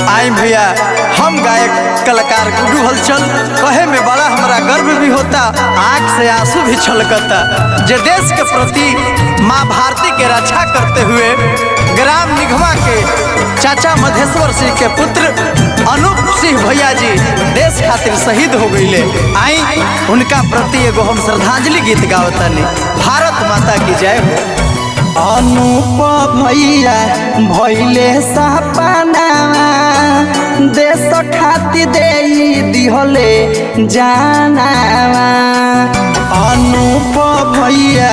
आई भैया हम गायक कलाकार गुड्डू हलचल कहे में बड़ा हमारा गर्व भी होता, आँख से आंसू भी छलकता। जे देश के प्रति माँ भारती के रक्षा करते हुए ग्राम निघवा के चाचा मधेश्वर सिंह के पुत्र अनूप सिंह भैया जी देश खातिर शहीद हो गईले। आई उनका प्रति एगो हम श्रद्धांजलि गीत गावतानी। भारत माता की जय हो। अनूप भैया भैले सपना देश खातिर देई दिहले जानावा। अनूप भैया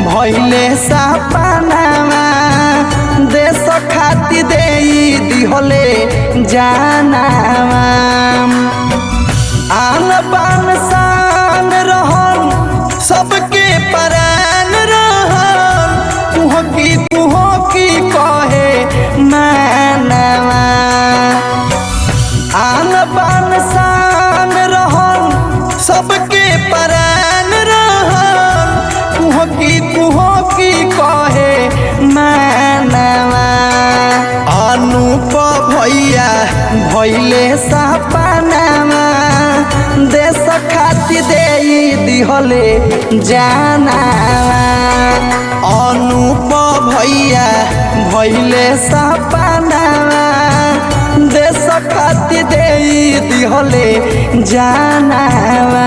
भैले सपना देश खातिर देई दिहले जानावा। आन बान शान रहल सबके परान रहल तुहकी कहे मानवा। आन बान शान रहल सबके परान रहल तुहकी कहे मानवा। अनूप भैया भैले सपनावा देश खातिर देई दिहले जानावा। अनूप भैया भैले सपनावा देश खातिर देई दिहले जानावा।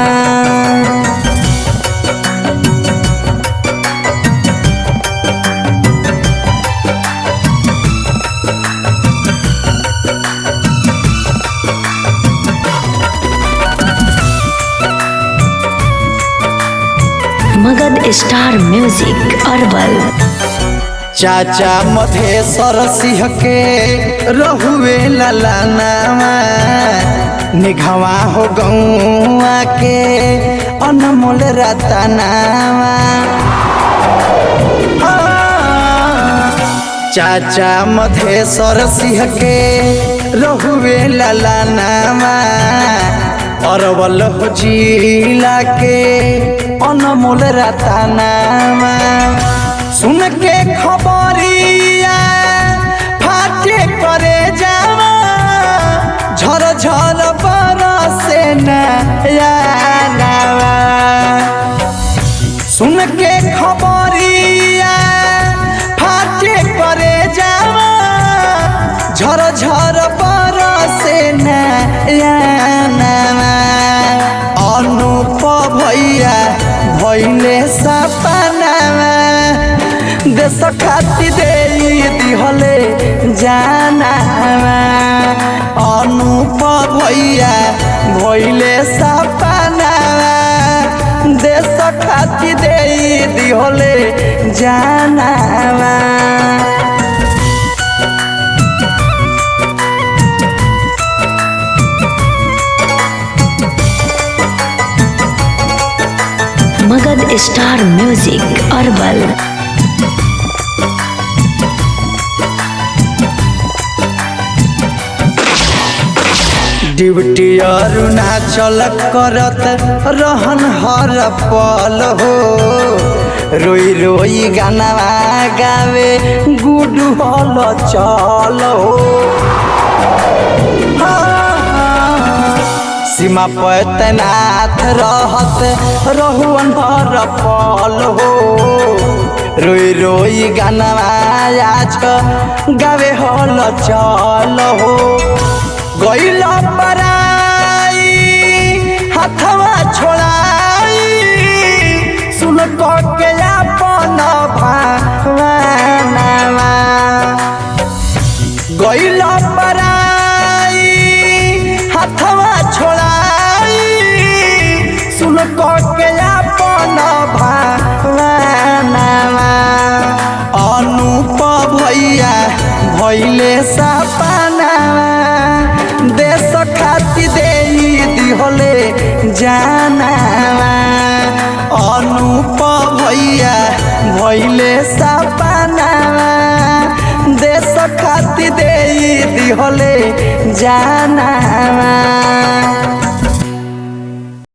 Magadh star music Arbal. चाचा मधेश्वर सिंह के रहुए ललनावा निघवा हो गौआ के अनमोल रतनावा। चाचा मधेश्वर सिंह के रहुए ललनावा अरवल हो जिला के अनमोल रतनावा। सुन के खबरिया फाटे करे जावा झर झर बरसे नयावा। सुन के खबरिया फाटे करे जावा झर झर बरसे नयावा। अनूप भैया भैले सपनावा देश खातिर देई दिहले जानावा। अनूप भैया भैले सपनावा देश खातिर देई दिहले जानावा। Magadh star music Arbal. Duty Arunachal करत रहन हर पल हो रोई रोई गानावा गावे गुडू हलचल हो। सीमा पर तैनात रहत रहुअन हर पल हो रोई रोई गानावा आज गावे हलचल हो। गइल पराई हाथवा छोड़ाई सुन के अपन भावनावा। गइल पराई हाथवा छोड़ाई सुन के अपन भावनावा। अनूप भैया भैले सपनावा देश खातिर देई दिहले जानावा। अनूप भैया भैले सपनावा देश खातिर देई दिहले जानावा।